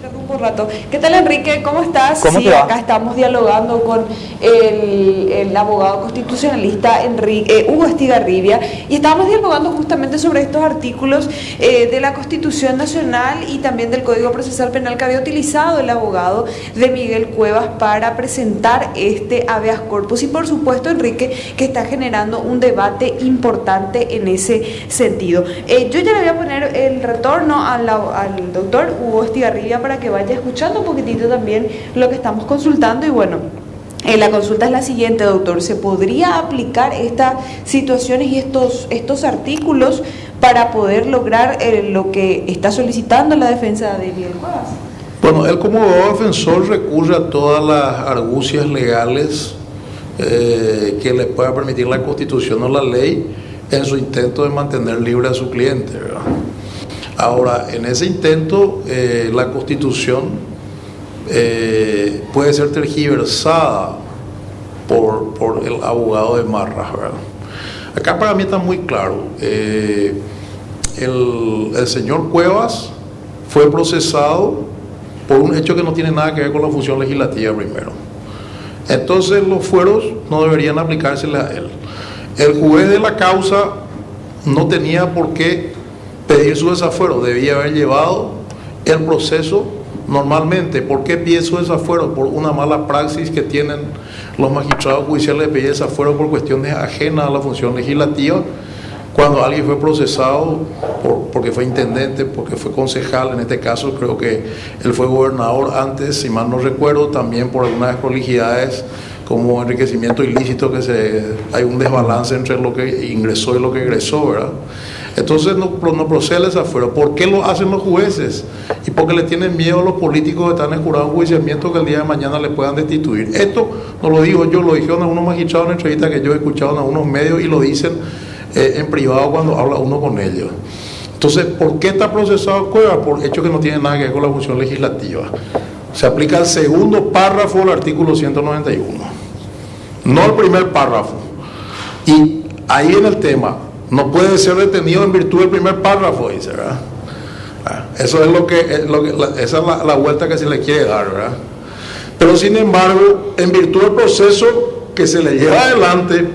interrumpo un rato. ¿Qué tal, Enrique? ¿Cómo estás? ¿Cómo te va? Acá estamos dialogando con el abogado constitucionalista Hugo Estigarribia, y estábamos dialogando justamente sobre estos artículos de la Constitución Nacional y también del Código Procesal Penal que había utilizado el abogado de Miguel Cuevas para presentar este habeas corpus. Y por supuesto, Enrique, que está generando un debate importante en ese sentido. Yo ya le voy a poner el retorno al doctor Hugo Estigarribia para que vaya escuchando un poquitito también lo que estamos consultando. Y bueno, la consulta es la siguiente, doctor: ¿se podría aplicar estas situaciones y estos artículos para poder lograr lo que está solicitando la defensa de Miguel Cuevas? Bueno, él como abogado defensor recurre a todas las argucias legales que le pueda permitir la Constitución o la ley en su intento de mantener libre a su cliente, ¿verdad? Ahora, en ese intento, la Constitución puede ser tergiversada por el abogado de Marras, ¿verdad? Acá para mí está muy claro. El señor Cuevas fue procesado por un hecho que no tiene nada que ver con la función legislativa primero. Entonces los fueros no deberían aplicársele a él. El juez de la causa no tenía por qué pedir su desafuero, debía haber llevado el proceso normalmente. ¿Por qué pide su desafuero? Por una mala praxis que tienen los magistrados judiciales de pedir desafuero por cuestiones ajenas a la función legislativa. Cuando alguien fue procesado porque fue intendente, porque fue concejal, en este caso creo que él fue gobernador antes, si mal no recuerdo, también por algunas desprolijidades como enriquecimiento ilícito, hay un desbalance entre lo que ingresó y lo que egresó, ¿verdad? Entonces no procede el desafuero. ¿Por qué lo hacen los jueces? Y porque le tienen miedo a los políticos que están en jurado de enjuiciamiento que el día de mañana le puedan destituir. Esto no lo digo yo, lo dijeron algunos magistrados en entrevistas que yo he escuchado en algunos medios, y lo dicen en privado cuando habla uno con ellos. Entonces, ¿por qué está procesado Cuevas? Por hechos que no tienen nada que ver con la función legislativa. Se aplica el segundo párrafo del artículo 191, no el primer párrafo. Y ahí en el tema, no puede ser detenido en virtud del primer párrafo, dice, ¿verdad? Eso es esa es la vuelta que se le quiere dar, ¿verdad? Pero sin embargo, en virtud del proceso que se le lleva adelante,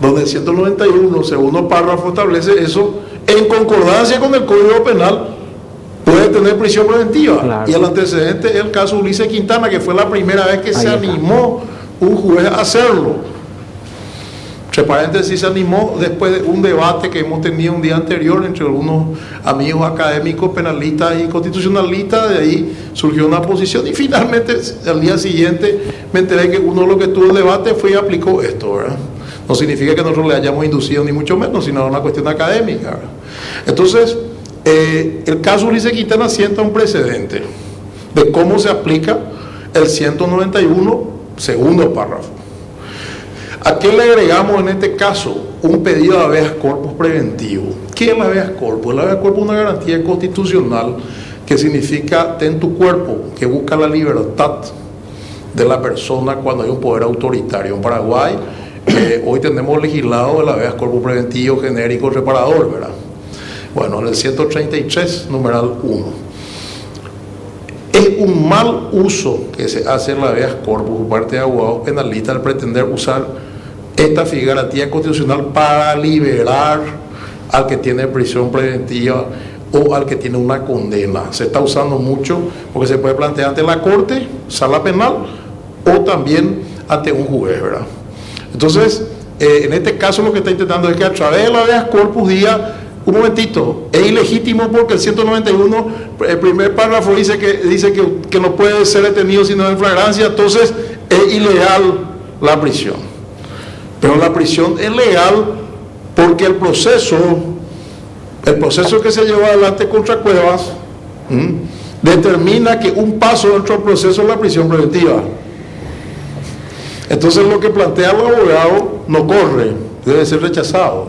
donde el 191, segundo párrafo, establece eso, en concordancia con el Código Penal, puede tener prisión preventiva. Claro. Y el antecedente es el caso Ulises Quintana, que fue la primera vez que se animó un juez a hacerlo. Entre paréntesis, se animó después de un debate que hemos tenido un día anterior entre algunos amigos académicos, penalistas y constitucionalistas. De ahí surgió una posición y finalmente al día siguiente me enteré que uno de los que tuvo el debate fue y aplicó esto, ¿verdad? No significa que nosotros le hayamos inducido ni mucho menos, sino una cuestión académica, ¿verdad? Entonces, el caso Ulises Quintana sienta un precedente de cómo se aplica el 191, segundo párrafo. ¿A qué le agregamos en este caso? Un pedido de habeas corpus preventivo. ¿Qué es el habeas corpus? El habeas corpus es una garantía constitucional que significa ten tu cuerpo, que busca la libertad de la persona cuando hay un poder autoritario. En Paraguay hoy tenemos legislado el habeas corpus preventivo genérico reparador, ¿verdad? Bueno, en el 133, numeral 1. Es un mal uso que se hace en la habeas corpus por parte de abogados penalistas al pretender usar esta garantía constitucional para liberar al que tiene prisión preventiva o al que tiene una condena. Se está usando mucho porque se puede plantear ante la Corte, sala penal, o también ante un juez, ¿verdad? Entonces, en este caso lo que está intentando es que a través de la habeas corpus diga: un momentito, es ilegítimo porque el 191, el primer párrafo dice que no puede ser detenido sino en flagrancia, entonces es ilegal la prisión. Pero la prisión es legal porque el proceso que se lleva adelante contra Cuevas determina que un paso dentro del proceso es la prisión preventiva. Entonces lo que plantea el abogado no corre, debe ser rechazado.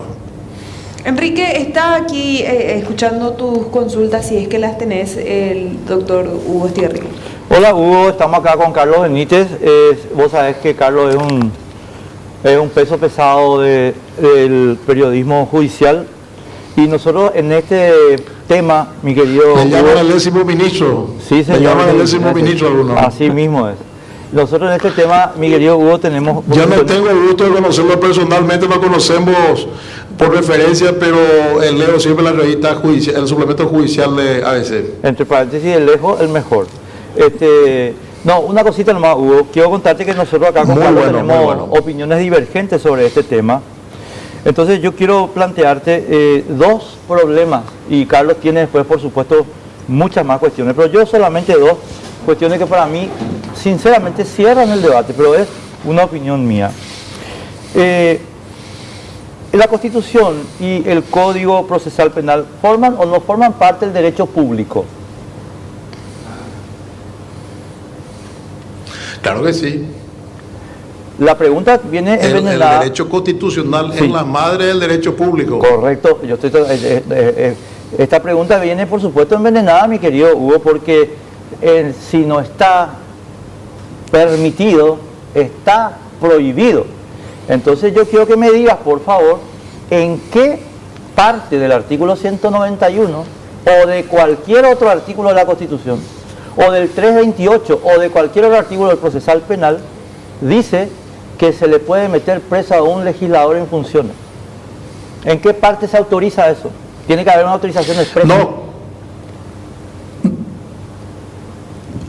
Enrique, está aquí escuchando tus consultas, si es que las tenés, el doctor Hugo Estigarribia. Hola Hugo, estamos acá con Carlos Benítez. Vos sabés que Carlos es un peso pesado del periodismo judicial, y nosotros en este tema, mi querido Me llaman Hugo. el 10º ministro. Sí, señor. Me llaman el 10º Gracias. ministro algunos. Así mismo es. Nosotros en este tema, mi querido Hugo, tenemos... Yo no tengo el gusto de conocerlo personalmente, nos conocemos por referencia, pero leo siempre la revista judicial, el suplemento judicial de ABC. Entre paréntesis, de lejos, el mejor. No, una cosita nomás, Hugo. Quiero contarte que nosotros acá con Muy Carlos bueno, tenemos muy bueno. opiniones divergentes sobre este tema. Entonces yo quiero plantearte dos problemas, y Carlos tiene después, por supuesto, muchas más cuestiones, pero yo solamente dos cuestiones que para mí, sinceramente, cierran el debate, pero es una opinión mía. ¿La Constitución y el Código Procesal Penal forman o no forman parte del derecho público? Claro que sí. La pregunta viene El envenenada. derecho constitucional Sí. es la madre del derecho público. Correcto. Esta pregunta viene, por supuesto, envenenada, mi querido Hugo, porque si no está permitido, está prohibido. Entonces yo quiero que me digas, por favor, en qué parte del artículo 191 o de cualquier otro artículo de la Constitución, o del 328 o de cualquier otro artículo del procesal penal, dice que se le puede meter preso a un legislador en funciones. ¿En qué parte se autoriza eso? Tiene que haber una autorización expresa. No.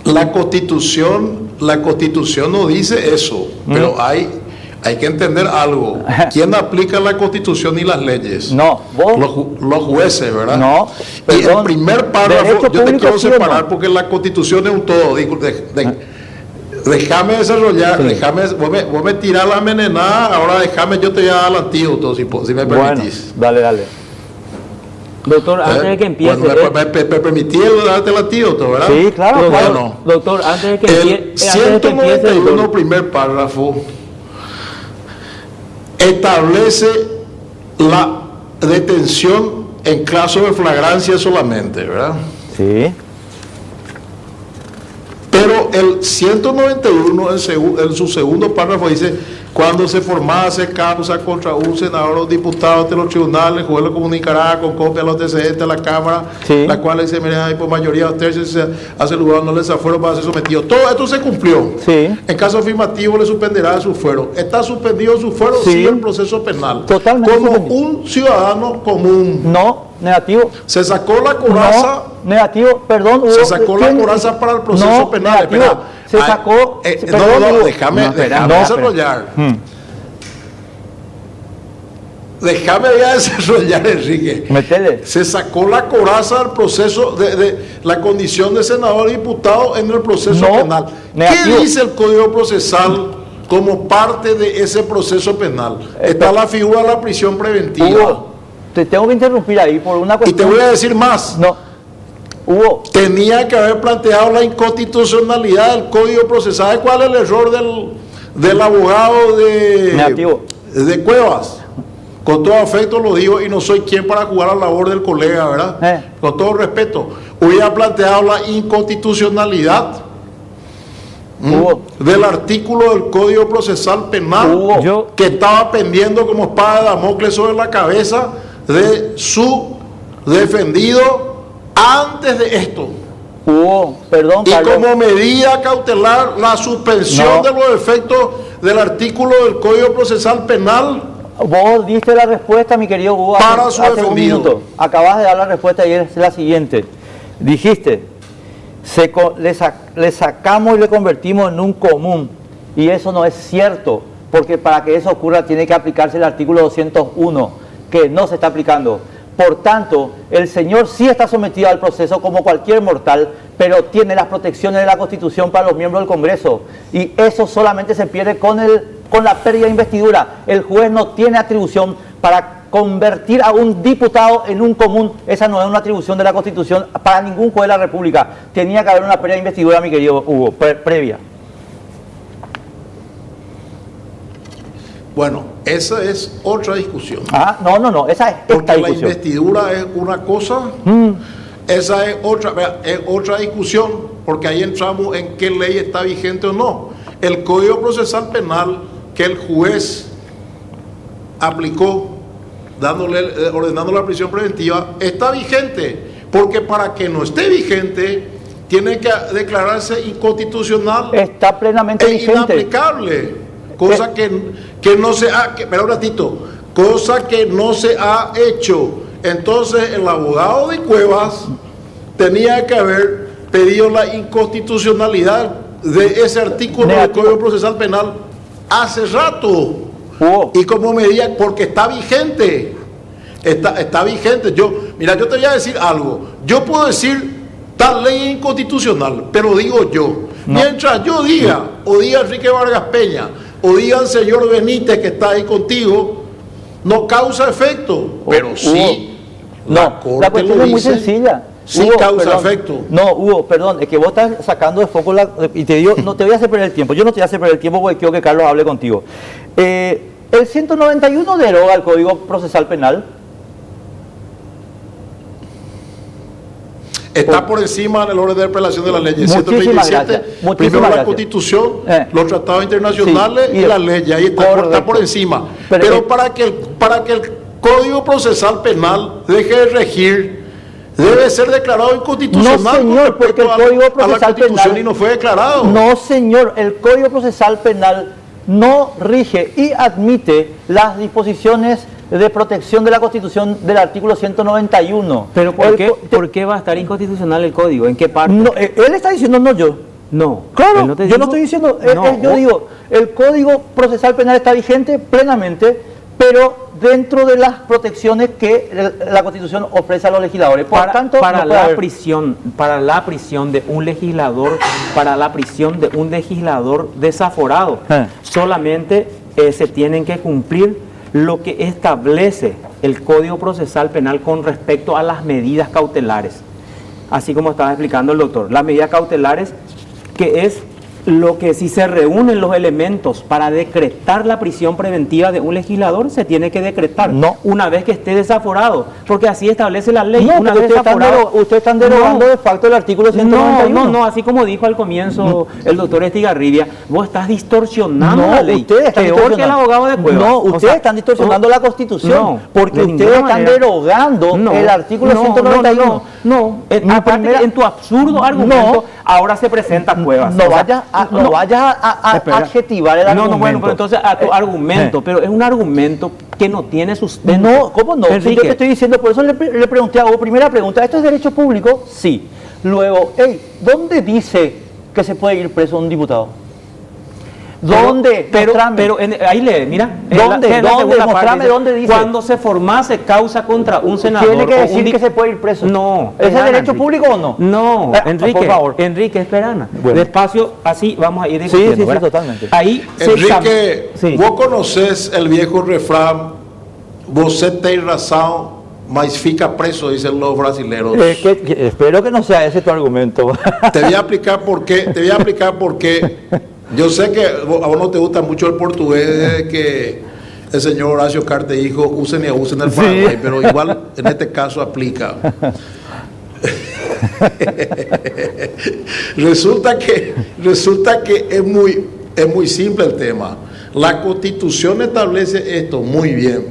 La Constitución no dice eso, pero hay que entender algo. ¿Quién aplica la Constitución y las leyes? No, vos. Los jueces, ¿verdad? No, Y el perdón, primer párrafo, derecho yo te público quiero sí o separar no. porque la Constitución es un todo. Déjame desarrollar, Sí. vos me tirás la envenenada, ahora déjame, yo te voy a dar el antídoto, si me Bueno, permitís. dale. Doctor, antes de que empiece... Bueno, me permití darte el antídoto, ¿verdad? Sí, claro, doctor, claro. Bueno, doctor, antes de que el empiece... 191, primer párrafo, establece la detención en caso de flagrancia solamente, ¿verdad? Sí. Pero el 191, en su segundo párrafo, dice: cuando se formase causa contra un senador o diputado ante los tribunales, el juez lo comunicará con copia a los antecedentes a la Cámara, Sí. la cual se merece y por mayoría dos tercios se hace lugar no les afuero para ser sometido. Todo esto se cumplió. Sí. En caso afirmativo le suspenderá su fuero. Está suspendido su fuero, Sí. sí, el proceso penal. Totalmente Como suspendido. un ciudadano común. No, negativo. Se sacó la coraza. No, negativo, perdón. Hugo, Se sacó la ¿quién? coraza para el proceso No, penal. negativo. Espera. Se sacó... No, Hugo. déjame espera. desarrollar. Déjame ya desarrollar, Enrique. Metele. Se sacó la coraza del proceso de la condición de senador y diputado en el proceso No, penal. negativo. ¿Qué dice el Código Procesal como parte de ese proceso penal? Está la figura de la prisión preventiva. Hugo, te tengo que interrumpir ahí por una Y te cuestión... voy a decir más. No. Hugo, Tenía que haber planteado la inconstitucionalidad del Código Procesal. ¿Sabe cuál es el error del abogado negativo. de Cuevas? Con todo afecto lo digo y no soy quien para jugar a la labor del colega, ¿verdad? Con todo respeto. Hubiera planteado la inconstitucionalidad Hugo. del artículo del Código Procesal Penal Hugo. que estaba pendiendo como espada de Damocles sobre la cabeza de su defendido antes de esto. Hugo, perdón, Y Carlos. como medida cautelar, la suspensión No. de los efectos del artículo del Código Procesal Penal Vos diste la respuesta, mi querido Hugo, Para su hace un defendido. minuto. Acabas de dar la respuesta y es la siguiente. Dijiste, le sacamos y le convertimos en un común. Y eso no es cierto, porque para que eso ocurra tiene que aplicarse el artículo 201, que no se está aplicando. Por tanto, el señor sí está sometido al proceso como cualquier mortal, pero tiene las protecciones de la Constitución para los miembros del Congreso. Y eso solamente se pierde con la pérdida de investidura. El juez no tiene atribución para convertir a un diputado en un común. Esa no es una atribución de la Constitución para ningún juez de la República. Tenía que haber una pérdida de investidura, mi querido Hugo, previa. Bueno, esa es otra discusión. Ah, no, esa es esta Porque la discusión. investidura es una cosa, esa es otra discusión, porque ahí entramos en qué ley está vigente o no. El Código Procesal Penal que el juez aplicó, ordenando la prisión preventiva, está vigente. Porque para que no esté vigente, tiene que declararse inconstitucional Está plenamente e vigente. inaplicable. Cosa que no se ha... Espera un ratito. Cosa que no se ha hecho. Entonces, el abogado de Cuevas tenía que haber pedido la inconstitucionalidad de ese artículo del Negativo. Código Procesal Penal hace rato. Hugo, Y como medida, porque está vigente. Está vigente. Mira, yo te voy a decir algo. Yo puedo decir tal ley es inconstitucional, pero digo yo. No. Mientras yo diga, o diga Enrique Vargas Peña, o diga el señor Benítez que está ahí contigo, no causa efecto. Pero Hugo, sí, no, la cuestión lo es muy dice, sencilla. sí Hugo, causa perdón. efecto. No, Hugo, perdón, es que vos estás sacando de foco y te digo, no te voy a hacer perder el tiempo. Yo no te voy a hacer perder el tiempo porque quiero que Carlos hable contigo. El 191 deroga el Código Procesal Penal. Está por encima del orden de apelación de las leyes. Muchísimas 137, gracias. Muchísimas primero la gracias. Constitución, los tratados Sí, internacionales y las leyes. Ahí está correcto. por encima. Pero, Pero para que el Código Procesal Penal deje de regir, debe ser declarado inconstitucional. No, señor, con respecto porque el Código a la Procesal Constitución Penal- y no fue declarado. No, señor, el Código Procesal Penal no rige y admite las disposiciones de protección de la Constitución del artículo 191. Pero ¿por qué va a estar inconstitucional el código? ¿En qué parte? No, él está diciendo, no yo. No. Claro, Él no te yo no dijo- estoy diciendo, No, yo digo, el Código Procesal Penal está vigente plenamente, pero dentro de las protecciones que la Constitución ofrece a los legisladores. Por tanto, para no puede la haber- prisión de un legislador, para la prisión de un legislador desaforado, solamente se tienen que cumplir lo que establece el Código Procesal Penal con respecto a las medidas cautelares. Así como estaba explicando el doctor, las medidas cautelares, que es lo que si se reúnen los elementos para decretar la prisión preventiva de un legislador, se tiene que decretar No. una vez que esté desaforado, porque así establece la ley. No, una porque vez ustedes están derogando No. de facto el artículo No, 191. no, así como dijo al comienzo el doctor Estigarribia, vos estás distorsionando No, la ley. ustedes están Peor que el distorsionando. abogado de Cuevas. No, O ustedes sea, están distorsionando la Constitución, no, porque de ustedes ninguna están manera. derogando No, el artículo 191. No. Mi Aparte primera- que en tu absurdo argumento, ahora se presenta Cuevas. No O sea, vayas a Espera. adjetivar el argumento. No, bueno, pero entonces a tu argumento, pero es un argumento que no tiene sustento. No, ¿cómo no? Si Enrique, yo te estoy diciendo, por eso le pregunté a vos, primera pregunta, ¿esto es derecho público? Sí. Luego, ¿dónde dice que se puede ir preso un diputado? ¿Dónde? Mostrame. Pero ahí lee, mira. ¿Dónde? en la ¿Dónde? segunda parte Mostrame dónde dice. Cuando se formase causa contra un senador. Tiene que o un decir di- que se puede ir preso. No. ¿Ese es espera, derecho Enrique. público o no? No, Enrique. por favor. Enrique, espera, Ana. Bueno. Despacio, así vamos a ir Sí, discutiendo. sí, ¿verdad? totalmente. Ahí se Enrique, sí. vos conocés el viejo refrán, você tem razão, mas fica preso, dicen los brasileños. Espero que no sea ese tu argumento. Te voy a explicar por qué. Yo sé que a vos no te gusta mucho el portugués, desde que el señor Horacio Cartes dijo usen y abusen el Paraguay, pero igual en este caso aplica. resulta que es muy simple el tema. La Constitución establece esto muy bien.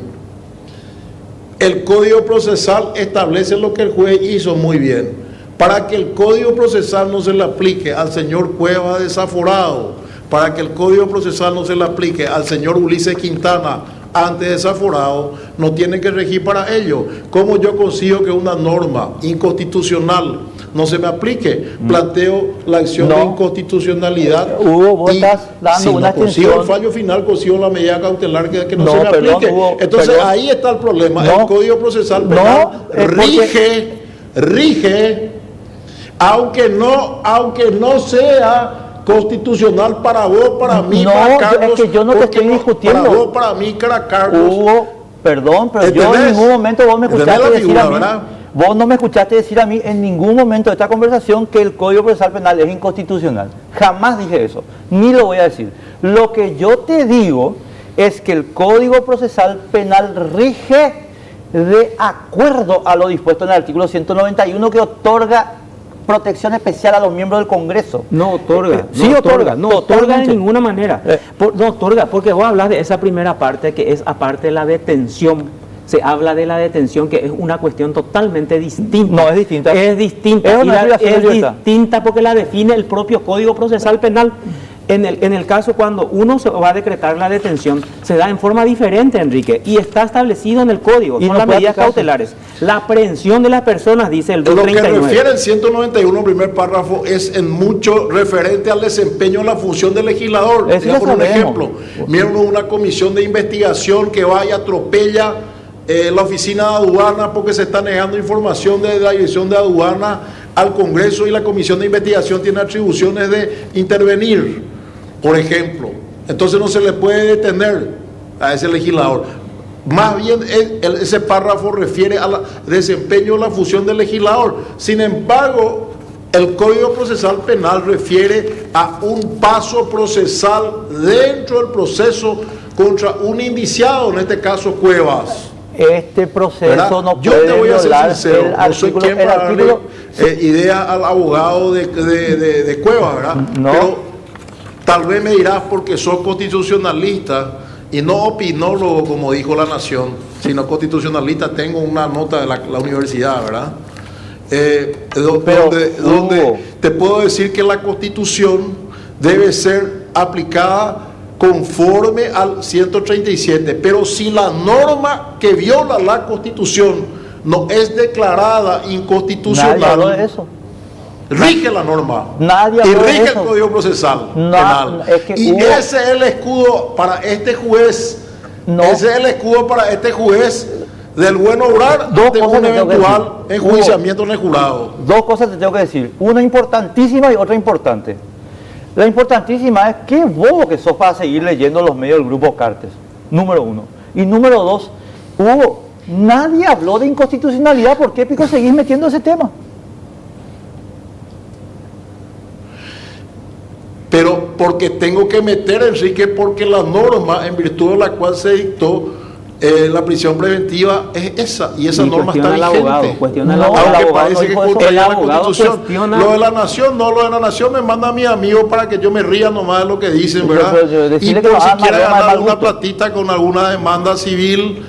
El Código Procesal establece lo que el juez hizo muy bien. Para que el Código Procesal no se le aplique al señor Cuevas desaforado, para que el Código Procesal no se le aplique al señor Ulises Quintana antes desaforado, no tiene que regir para ello. ¿Cómo yo consigo que una norma inconstitucional no se me aplique? Planteo la acción de inconstitucionalidad. Hugo, vos y estás dando si una no consigo el extensión. fallo final, consigo la medida cautelar que no No, se me perdón, aplique. Hugo, Entonces perdón. ahí está el problema. No. El Código Procesal No, Penal porque- rige, aunque no sea constitucional para vos, para mí, No, para Carlos. es que yo no te porque estoy discutiendo. Para vos, para mí, para Carlos. Hugo, perdón, pero yo en ¿Entendés? ningún momento vos me ¿Entendés escuchaste la decir figura, a mí, verdad? vos no me escuchaste decir a mí en ningún momento de esta conversación que el Código Procesal Penal es inconstitucional. Jamás dije eso, ni lo voy a decir. Lo que yo te digo es que el Código Procesal Penal rige de acuerdo a lo dispuesto en el artículo 191 que otorga protección especial a los miembros del Congreso. No otorga. Sí, no otorga, No otorga de totalmente. ninguna manera. No otorga, porque vos hablas de esa primera parte que es aparte de la detención se habla de la detención, que es una cuestión totalmente distinta. No, es distinta. Es distinta. Es una Es distinta porque la define el propio Código Procesal Penal. En el caso cuando uno se va a decretar la detención, se da en forma diferente, Enrique, y está establecido en el Código, son las medidas cautelares. La aprehensión de las personas, dice el 239. Lo que refiere el 191, primer párrafo, es en mucho referente al desempeño de la función del legislador. Eso por un ejemplo, miembro de una comisión de investigación que va y atropella la oficina de aduana porque se está negando información de la dirección de aduana al Congreso, y la comisión de investigación tiene atribuciones de intervenir, por ejemplo. Entonces no se le puede detener a ese legislador. Más bien ese párrafo refiere al desempeño de la función del legislador. Sin embargo, el Código Procesal Penal refiere a un paso procesal dentro del proceso contra un indiciado, en este caso Cuevas. Este proceso, ¿verdad? No Yo puede te voy a ser violar sincero, el no artículo, soy quien para darle idea al abogado de Cuevas, ¿verdad? No. Pero tal vez me dirás porque sos constitucionalista y no opinólogo como dijo La Nación, sino constitucionalista. Tengo una nota de la universidad, ¿verdad? Donde te puedo decir que la Constitución debe ser aplicada conforme al 137, pero si la norma que viola la Constitución no es declarada inconstitucional, nadie habló de eso. Rige la norma. Nadie y habló de rige eso. el Código Procesal Penal. Es que y ese es el escudo para este juez. No. Ese es el escudo para este juez del buen obrar ante un eventual enjuiciamiento en el jurado. Dos cosas te tengo que decir, una importantísima y otra importante. La importantísima es qué bobo que sos para seguir leyendo los medios del Grupo Cartes, número uno. Y número dos, Hugo, nadie habló de inconstitucionalidad, ¿por qué pico seguís metiendo ese tema? Pero porque tengo que meter, Enrique, porque la norma en virtud de la cual se dictó la prisión preventiva es esa, y esa norma está vigente. Cuestiona el abogado. Aunque parece que contraría la Constitución. Cuestiona... Lo de La Nación, no, lo de La Nación me manda a mis amigos para que yo me ría nomás de lo que dicen, ¿verdad? Y por si quiere ganar alguna platita con alguna demanda civil,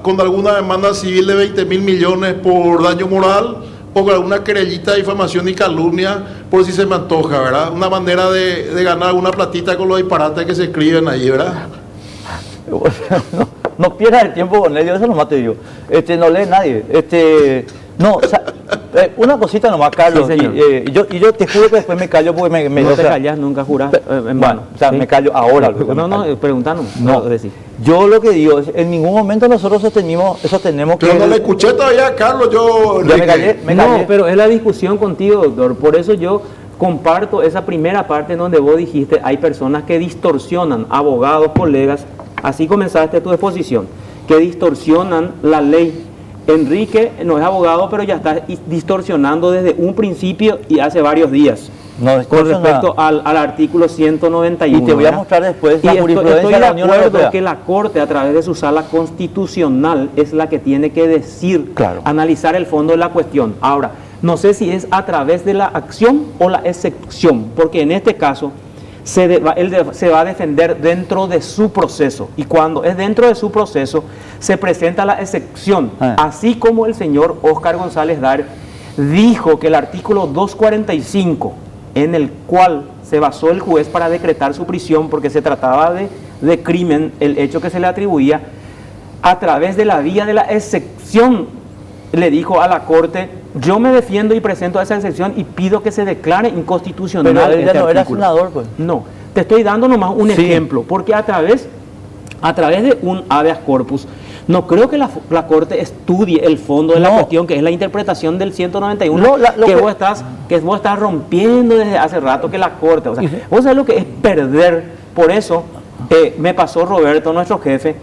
con alguna demanda civil de 20.000 millones por daño moral, o con alguna querellita de difamación y calumnia, por si se me antoja, ¿verdad? Una manera de ganar alguna platita con los disparates que se escriben ahí, ¿verdad? No pierdas el tiempo con ellos, eso nomás te digo. No lee nadie. No, o sea, una cosita nomás, Carlos. Sí, y yo te juro que después me callo porque no te callas, nunca jurás. Bueno, o sea, ¿sí? Me callo ahora. Preguntanos. No, yo lo que digo es, en ningún momento nosotros sostenemos que... Pero no le escuché todavía, Carlos, me callé. No, pero es la discusión contigo, doctor. Por eso yo comparto esa primera parte en donde vos dijiste, hay personas que distorsionan, abogados, colegas, así comenzaste tu exposición, que distorsionan la ley. Enrique no es abogado, pero ya está distorsionando desde un principio y hace varios días. No, con respecto al artículo 191. Y te voy a mostrar después la jurisprudencia estoy de la Unión Europea. Estoy de acuerdo que la Corte, a través de su sala constitucional, es la que tiene que decir, claro, analizar el fondo de la cuestión. Ahora, no sé si es a través de la acción o la excepción, porque en este caso él se va a defender dentro de su proceso, y cuando es dentro de su proceso se presenta la excepción, así como el señor Óscar González Dar dijo que el artículo 245, en el cual se basó el juez para decretar su prisión porque se trataba de crimen, el hecho que se le atribuía, a través de la vía de la excepción, le dijo a la Corte: yo me defiendo y presento esa excepción y pido que se declare inconstitucional. Pero él ya no era senador, pues. No, te estoy dando nomás un ejemplo, porque a través de un habeas corpus, no creo que la Corte estudie el fondo de la cuestión, que es la interpretación del 191, que vos estás rompiendo desde hace rato, que la Corte, o sea, vos sabés lo que es perder. Por eso me pasó Roberto, nuestro jefe,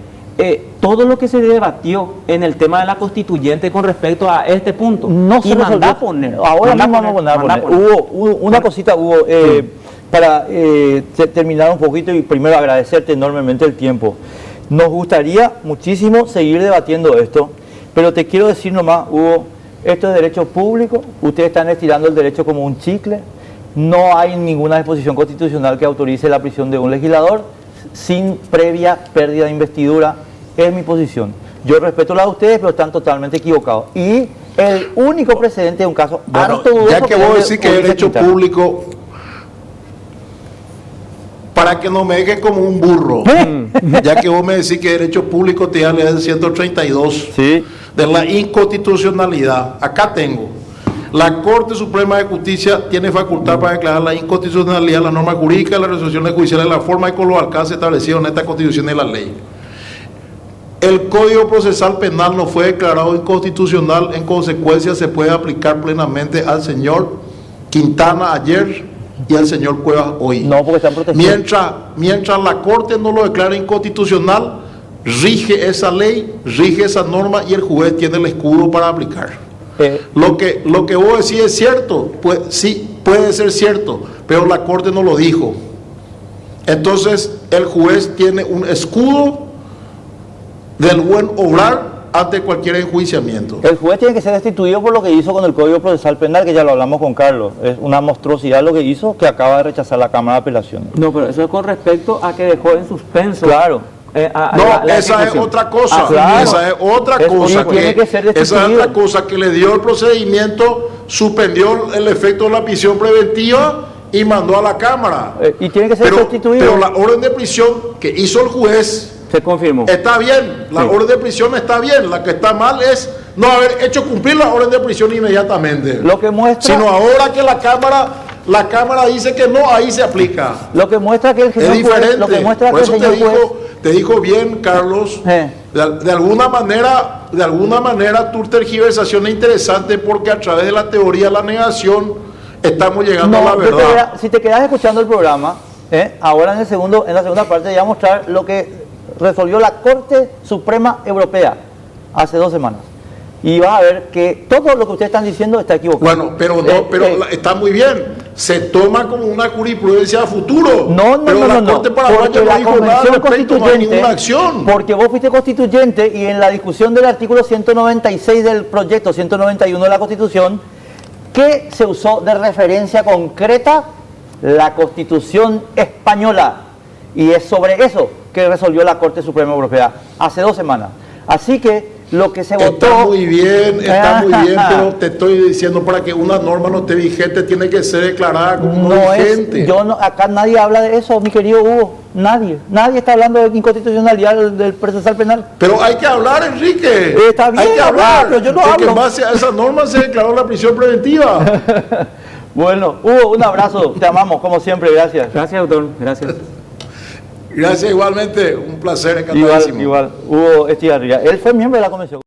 todo lo que se debatió en el tema de la constituyente con respecto a este punto. No se resolvió. Ahora mismo vamos a poner. Hubo una cosita, para terminar un poquito y primero agradecerte enormemente el tiempo. Nos gustaría muchísimo seguir debatiendo esto, pero te quiero decir nomás, Hugo, esto es derecho público, ustedes están estirando el derecho como un chicle, no hay ninguna disposición constitucional que autorice la prisión de un legislador sin previa pérdida de investidura es mi posición. Yo respeto la de ustedes, pero están totalmente equivocados. Y el único precedente de un caso harto dudoso, ya que vos decís que es derecho quitar público, para que no me dejes como un burro, ya que vos me decís que derecho público te da el 132 Sí. de la inconstitucionalidad. Acá tengo. La Corte Suprema de Justicia tiene facultad para declarar la inconstitucionalidad de la norma jurídica, de las resoluciones judiciales, de la forma y con los alcances establecidos en esta Constitución y la ley. El Código Procesal Penal no fue declarado inconstitucional, en consecuencia se puede aplicar plenamente al señor Quintana ayer y al señor Cuevas hoy. No, porque están protegidos. Mientras la Corte no lo declare inconstitucional, rige esa ley, rige esa norma y el juez tiene el escudo para aplicar. Lo que vos decís es cierto, pues, sí, puede ser cierto, pero la Corte no lo dijo. Entonces el juez tiene un escudo del buen obrar ante cualquier enjuiciamiento. El juez tiene que ser destituido por lo que hizo con el Código Procesal Penal, que ya lo hablamos con Carlos. Es una monstruosidad lo que hizo, que acaba de rechazar la Cámara de Apelaciones. No, pero eso es con respecto a que dejó en suspenso. Claro. No, esa es otra cosa. Claro. Esa es otra cosa tiene que ser esa es destituido. otra cosa que le dio el procedimiento, suspendió el efecto de la prisión preventiva y mandó a la Cámara. Y tiene que ser destituido. Pero la orden de prisión que hizo el juez Se confirmó. está bien, la orden de prisión está bien, la que está mal es no haber hecho cumplir la orden de prisión inmediatamente. Lo que muestra, Sino ahora que la Cámara dice que no, ahí se aplica. lo que muestra que el Es señor diferente. juez, lo que muestra Por que eso el señor juez, te dijo bien, Carlos. De alguna manera tu tergiversación es interesante porque a través de la teoría de la negación estamos llegando a la verdad. si te quedas escuchando el programa, ahora en la segunda parte te voy a mostrar lo que resolvió la Corte Suprema Europea hace 2 semanas. Y vas a ver que todo lo que ustedes están diciendo está equivocado. Bueno, pero está muy bien. Se toma como una jurisprudencia a futuro. Pero la Corte Paraguaya no dijo nada al respecto, no hay ninguna acción. Porque vos fuiste constituyente y en la discusión del artículo 196 del proyecto 191 de la Constitución, que se usó de referencia concreta la Constitución española. Y es sobre eso que resolvió la Corte Suprema Europea hace 2 semanas. Así que lo que se votó... Está muy bien, pero te estoy diciendo, para que una norma no esté vigente, tiene que ser declarada como no vigente. Acá nadie habla de eso, mi querido Hugo. Nadie está hablando de inconstitucionalidad del procesal penal. Pero hay que hablar, Enrique. Está bien, hay que hablar, pero yo no porque hablo. en base a esa norma se declaró la prisión preventiva. Bueno, Hugo, un abrazo, te amamos, como siempre, gracias. Gracias, doctor. Gracias. Gracias igualmente, un placer, encantadísimo. Igual, Hugo Estigarribia. Él fue miembro de la comisión.